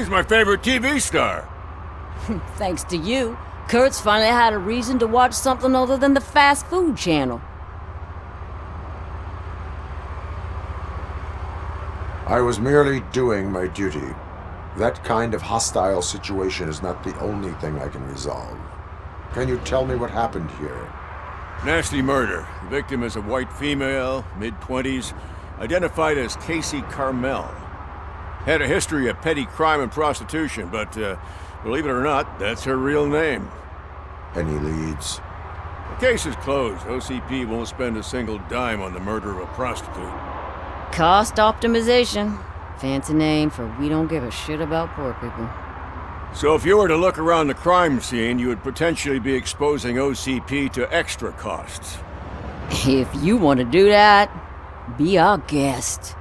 He's my favorite TV star. Thanks to you, Kurtz finally had a reason to watch something other than the fast food channel. I was merely doing my duty. That kind of hostile situation is not the only thing I can resolve. Can you tell me what happened here? Nasty murder. The victim is a white female, mid-20s, identified as Casey Carmel. Had a history of petty crime and prostitution, but believe it or not, that's her real name. Any leads? The case is closed. OCP won't spend a single dime on the murder of a prostitute. Cost optimization. Fancy name for we don't give a shit about poor people. So if you were to look around the crime scene, you would potentially be exposing OCP to extra costs. If you want to do that, be our guest.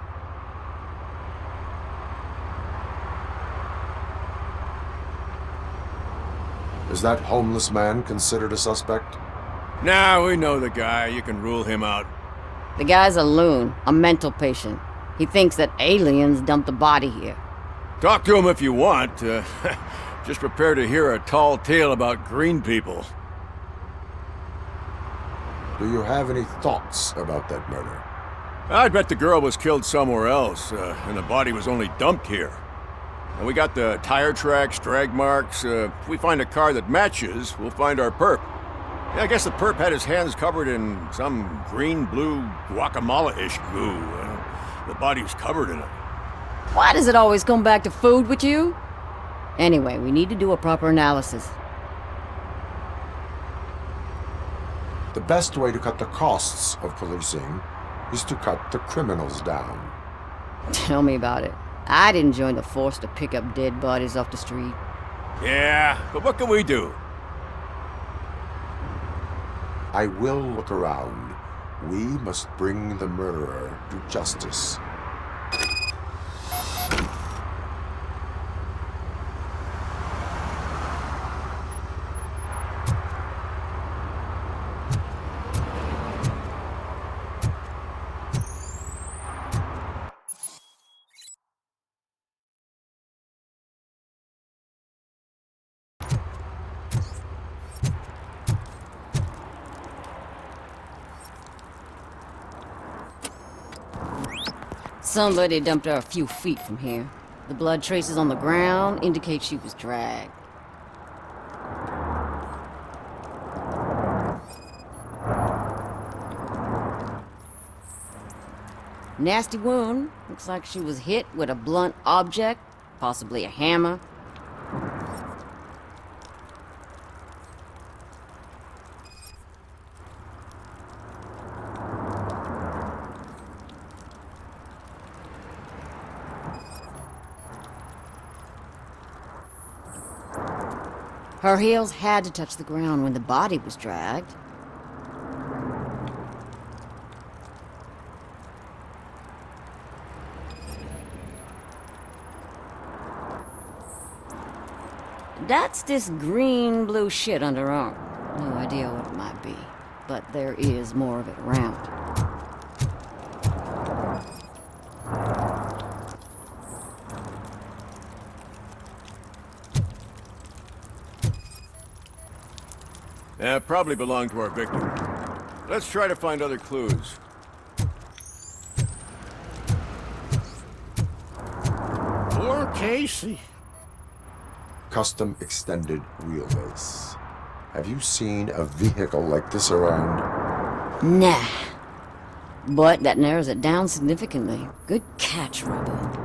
Is that homeless man considered a suspect? Nah, we know the guy. You can rule him out. The guy's a loon, a mental patient. He thinks that aliens dumped the body here. Talk to him if you want. Just prepare to hear a tall tale about green people. Do you have any thoughts about that murder? I bet the girl was killed somewhere else, and the body was only dumped here. And we got the tire tracks, drag marks. If we find a car that matches, we'll find our perp. Yeah, I guess the perp had his hands covered in some green-blue guacamole-ish goo. The body's covered in it. Why does it always come back to food with you? Anyway, we need to do a proper analysis. The best way to cut the costs of policing is to cut the criminals down. Tell me about it. I didn't join the force to pick up dead bodies off the street. Yeah, but what can we do? I will look around. We must bring the murderer to justice. Somebody dumped her a few feet from here. The blood traces on the ground indicate she was dragged. Nasty wound. Looks like she was hit with a blunt object, possibly a hammer. Her heels had to touch the ground when the body was dragged. That's this green-blue shit under her arm. No idea what it might be, but there is more of it around. Probably belonged to our victim. Let's try to find other clues. Poor Casey. Custom extended wheelbase. Have you seen a vehicle like this around? Nah. But that narrows it down significantly. Good catch, Robo.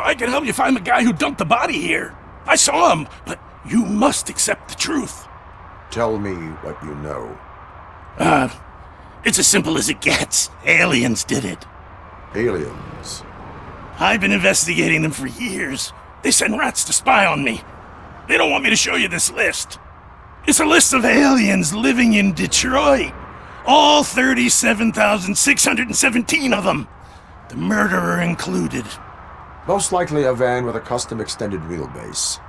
I can help you find the guy who dumped the body here. I saw him, but you must accept the truth. Tell me what you know. It's as simple as it gets. Aliens did it. Aliens? I've been investigating them for years. They send rats to spy on me. They don't want me to show you this list. It's a list of aliens living in Detroit. All 37,617 of them. The murderer included. Most likely a van with a custom extended wheelbase.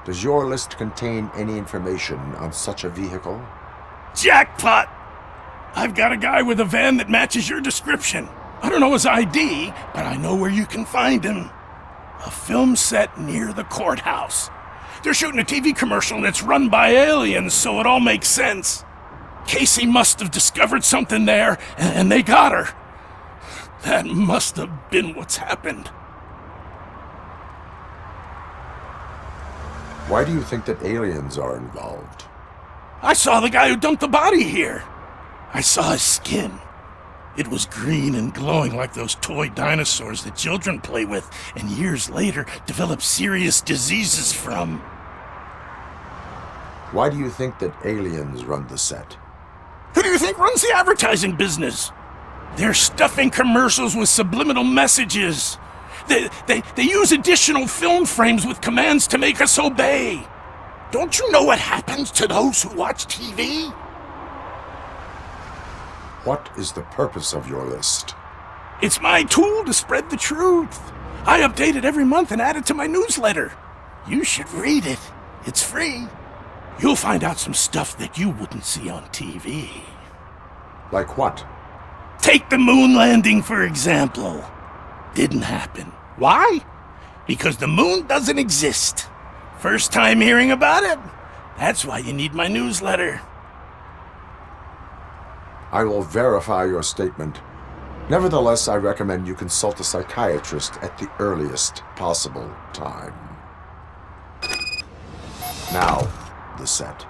Does your list contain any information on such a vehicle? Jackpot! I've got a guy with a van that matches your description. I don't know his ID, but I know where you can find him. A film set near the courthouse. They're shooting a TV commercial and it's run by aliens, so it all makes sense. Casey must have discovered something there, and they got her. That must have been what's happened. Why do you think that aliens are involved? I saw the guy who dumped the body here. I saw his skin. It was green and glowing like those toy dinosaurs that children play with and years later develop serious diseases from. Why do you think that aliens run the set? Who do you think runs the advertising business? They're stuffing commercials with subliminal messages. They use additional film frames with commands to make us obey. Don't you know what happens to those who watch TV? What is the purpose of your list? It's my tool to spread the truth. I update it every month and add it to my newsletter. You should read it. It's free. You'll find out some stuff that you wouldn't see on TV. Like what? Take the moon landing, for example. Didn't happen. Why? Because the moon doesn't exist. First time hearing about it? That's why you need my newsletter. I will verify your statement. Nevertheless, I recommend you consult a psychiatrist at the earliest possible time. Now, the set.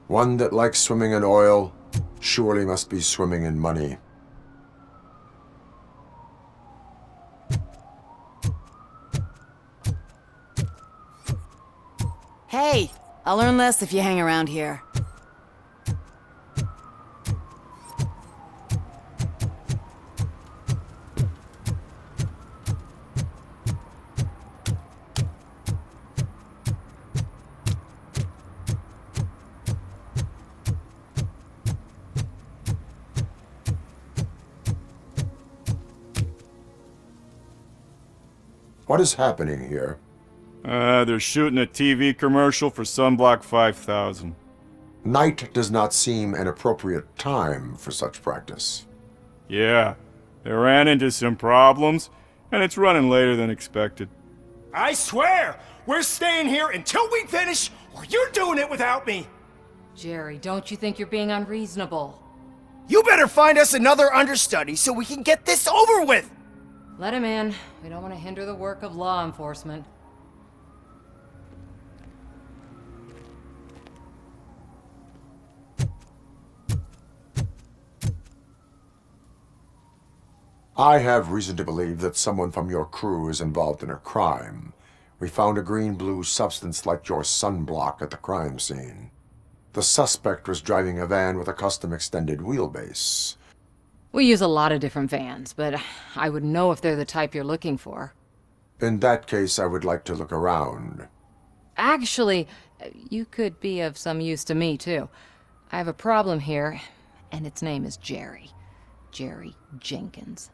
One that likes swimming in oil surely must be swimming in money. Hey, I'll learn less if you hang around here. What is happening here? They're shooting a TV commercial for Sunblock 5000. Night does not seem an appropriate time for such practice. Yeah, they ran into some problems, and it's running later than expected. I swear, we're staying here until we finish, or you're doing it without me. Jerry, don't you think you're being unreasonable? You better find us another understudy so we can get this over with. Let him in. We don't want to hinder the work of law enforcement. I have reason to believe that someone from your crew is involved in a crime. We found a green-blue substance like your sunblock at the crime scene. The suspect was driving a van with a custom extended wheelbase. We use a lot of different vans, but I wouldn't know if they're the type you're looking for. In that case, I would like to look around. Actually, you could be of some use to me, too. I have a problem here, and its name is Jerry. Jerry Jenkins.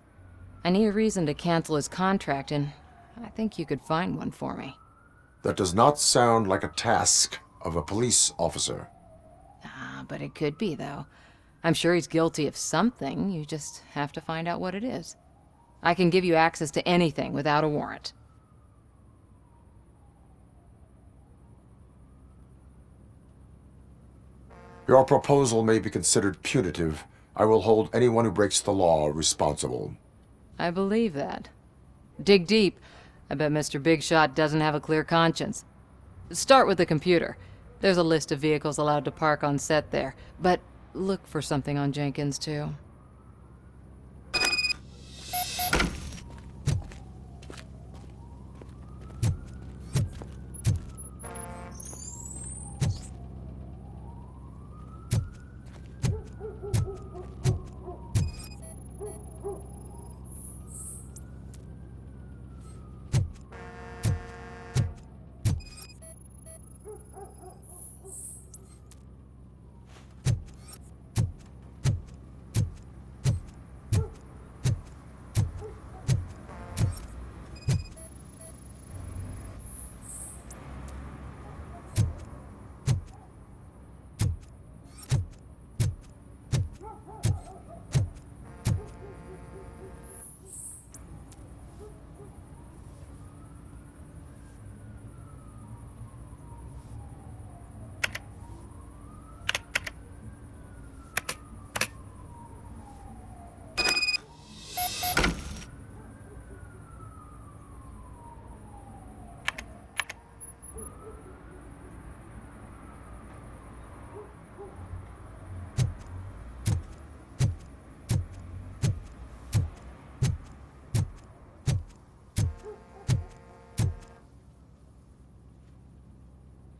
I need a reason to cancel his contract, and I think you could find one for me. That does not sound like a task of a police officer. But it could be, though. I'm sure he's guilty of something. You just have to find out what it is. I can give you access to anything without a warrant. Your proposal may be considered punitive. I will hold anyone who breaks the law responsible. I believe that. Dig deep. I bet Mr. Big Shot doesn't have a clear conscience. Start with the computer. There's a list of vehicles allowed to park on set there, but look for something on Jenkins, too.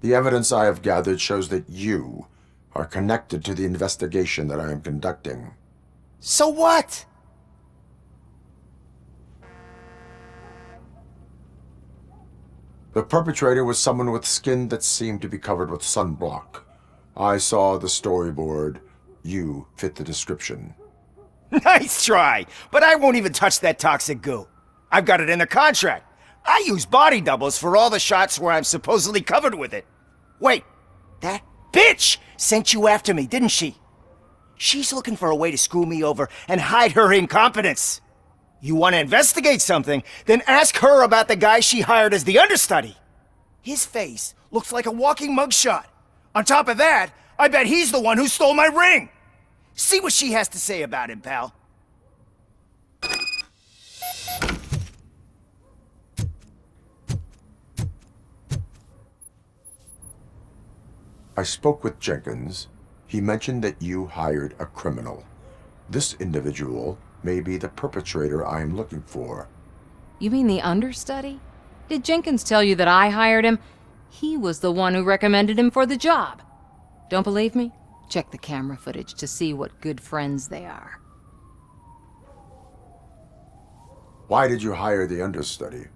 The evidence I have gathered shows that you are connected to the investigation that I am conducting. So what? The perpetrator was someone with skin that seemed to be covered with sunblock. I saw the storyboard. You fit the description. Nice try, but I won't even touch that toxic goo. I've got it in the contract. I use body doubles for all the shots where I'm supposedly covered with it. Wait, that bitch sent you after me, didn't she? She's looking for a way to screw me over and hide her incompetence. You want to investigate something, then ask her about the guy she hired as the understudy. His face looks like a walking mugshot. On top of that, I bet he's the one who stole my ring. See what she has to say about him, pal. I spoke with Jenkins. He mentioned that you hired a criminal. This individual may be the perpetrator I am looking for. You mean the understudy? Did Jenkins tell you that I hired him? He was the one who recommended him for the job. Don't believe me? Check the camera footage to see what good friends they are. Why did you hire the understudy?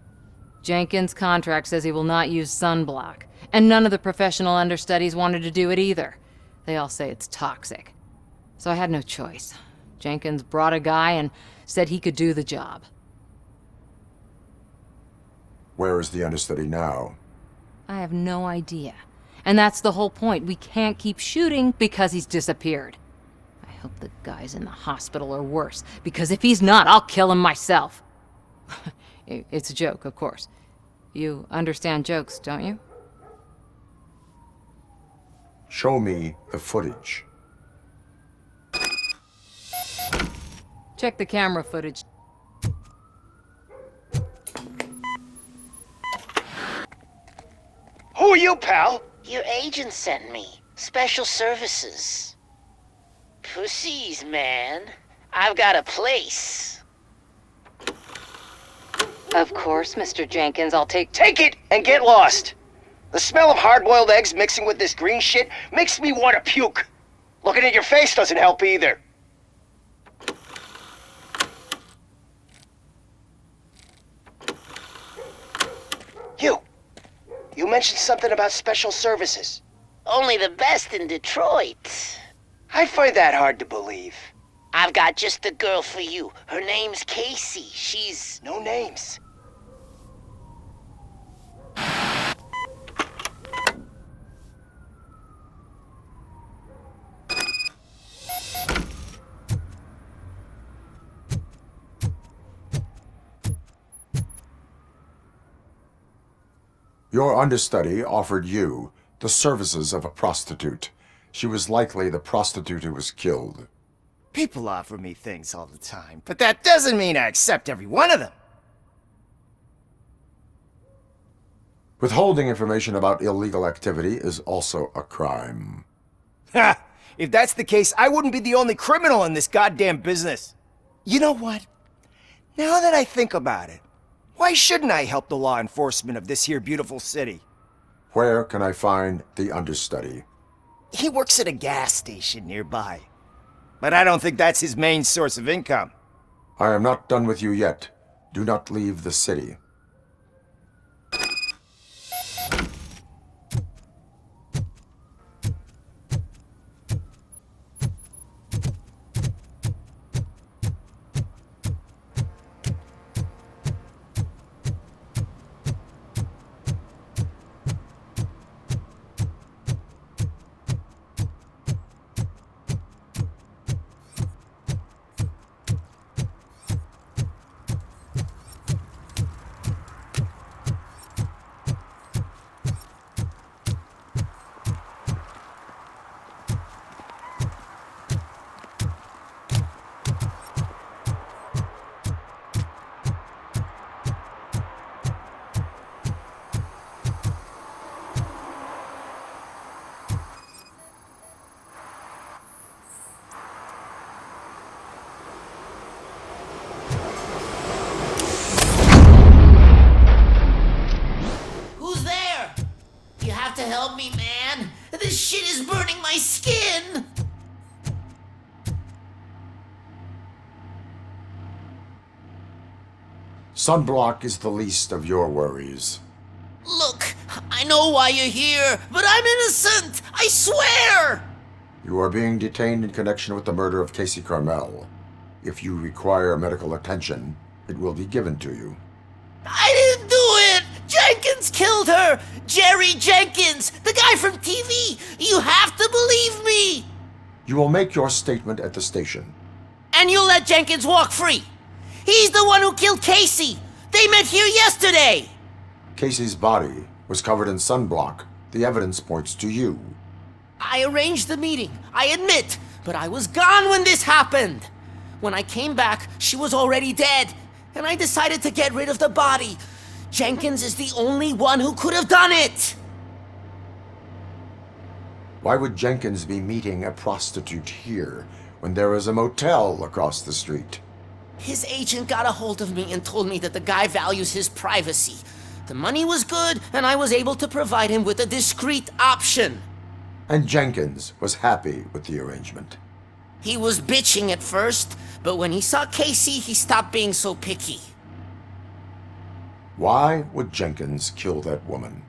Jenkins' contract says he will not use sunblock, and none of the professional understudies wanted to do it either. They all say it's toxic. So I had no choice. Jenkins brought a guy and said he could do the job. Where is the understudy now? I have no idea. And that's the whole point. We can't keep shooting because he's disappeared. I hope the guy's in the hospital or worse, because if he's not, I'll kill him myself. It's a joke, of course. You understand jokes, don't you? Show me the footage. Check the camera footage. Who are you, pal? Your agent sent me. Special services. Pussies, man. I've got a place. Of course, Mr. Jenkins, I'll take Take it and get lost. The smell of hard-boiled eggs mixing with this green shit makes me want to puke. Looking at your face doesn't help either. You mentioned something about special services. Only the best in Detroit. I find that hard to believe. I've got just the girl for you. Her name's Casey. She's... No names. Your understudy offered you the services of a prostitute. She was likely the prostitute who was killed. People offer me things all the time, but that doesn't mean I accept every one of them. Withholding information about illegal activity is also a crime. Ha! If that's the case, I wouldn't be the only criminal in this goddamn business. You know what? Now that I think about it, why shouldn't I help the law enforcement of this here beautiful city? Where can I find the understudy? He works at a gas station nearby. But I don't think that's his main source of income. I am not done with you yet. Do not leave the city. To help me, man. This shit is burning my skin. Sunblock is the least of your worries. Look, I know why you're here, but I'm innocent. I swear. You are being detained in connection with the murder of Casey Carmel. If you require medical attention, it will be given to you. I didn't do it. Jenkins killed her! Jerry Jenkins! The guy from TV! You have to believe me! You will make your statement at the station. And you'll let Jenkins walk free! He's the one who killed Casey! They met here yesterday! Casey's body was covered in sunblock. The evidence points to you. I arranged the meeting, I admit, but I was gone when this happened! When I came back, she was already dead, and I decided to get rid of the body. Jenkins is the only one who could have done it! Why would Jenkins be meeting a prostitute here when there is a motel across the street? His agent got a hold of me and told me that the guy values his privacy. The money was good, and I was able to provide him with a discreet option. And Jenkins was happy with the arrangement. He was bitching at first, but when he saw Casey, he stopped being so picky. Why would Jenkins kill that woman?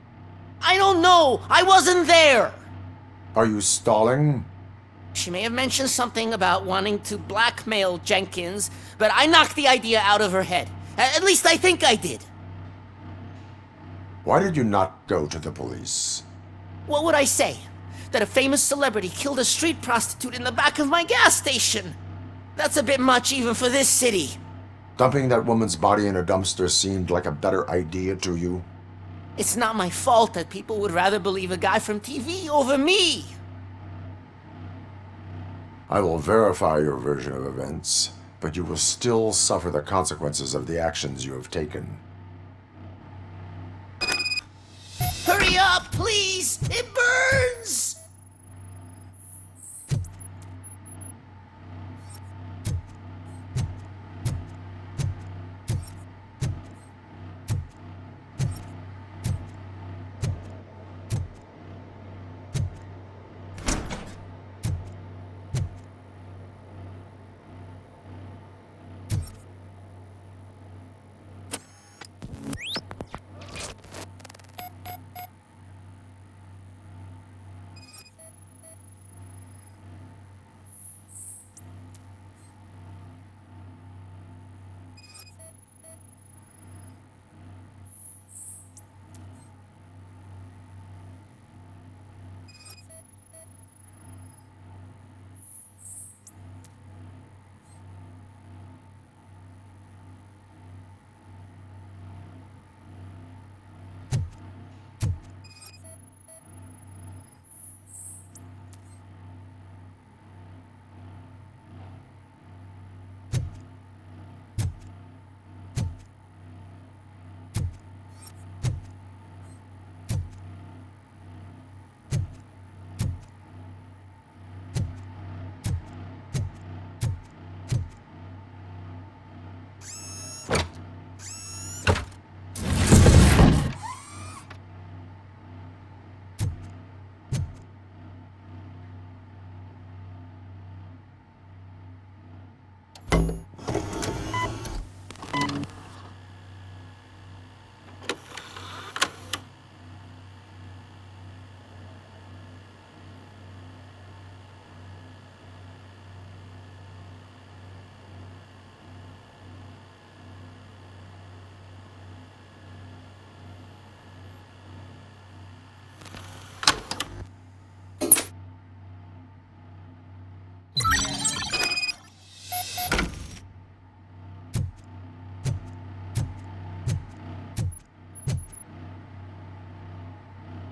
I don't know! I wasn't there! Are you stalling? She may have mentioned something about wanting to blackmail Jenkins, but I knocked the idea out of her head. At least I think I did. Why did you not go to the police? What would I say? That a famous celebrity killed a street prostitute in the back of my gas station? That's a bit much even for this city. Dumping that woman's body in a dumpster seemed like a better idea to you? It's not my fault that people would rather believe a guy from TV over me. I will verify your version of events, but you will still suffer the consequences of the actions you have taken. Hurry up, please! It burns!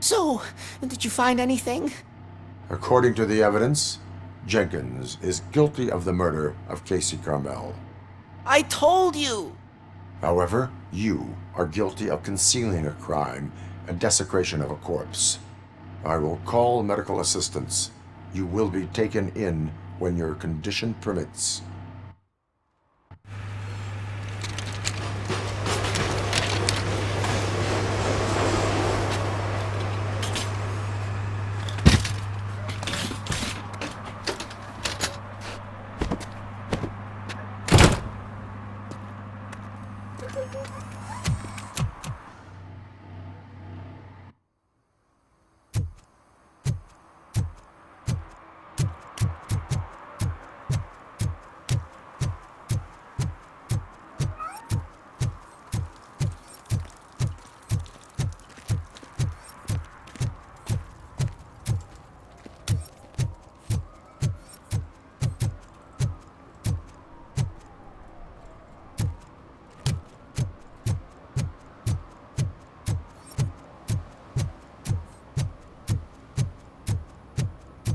So, did you find anything? According to the evidence, Jenkins is guilty of the murder of Casey Carmel. I told you! However, you are guilty of concealing a crime and desecration of a corpse. I will call medical assistance. You will be taken in when your condition permits.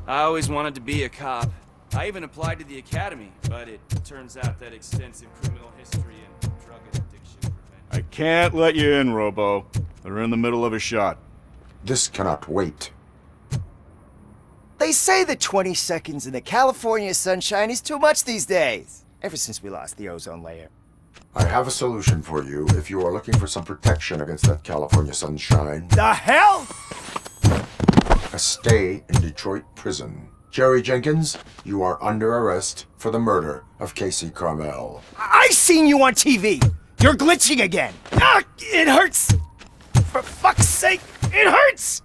I always wanted to be a cop. I even applied to the academy, but it turns out that extensive criminal history and drug addiction prevent... I can't let you in, Robo. They're in the middle of a shot. This cannot wait. They say that 20 seconds in the California sunshine is too much these days. Ever since we lost the ozone layer. I have a solution for you if you are looking for some protection against that California sunshine. The hell? A stay in Detroit prison. Jerry Jenkins, you are under arrest for the murder of Casey Carmel. I seen you on TV. You're glitching again. Ah, it hurts. For fuck's sake, it hurts.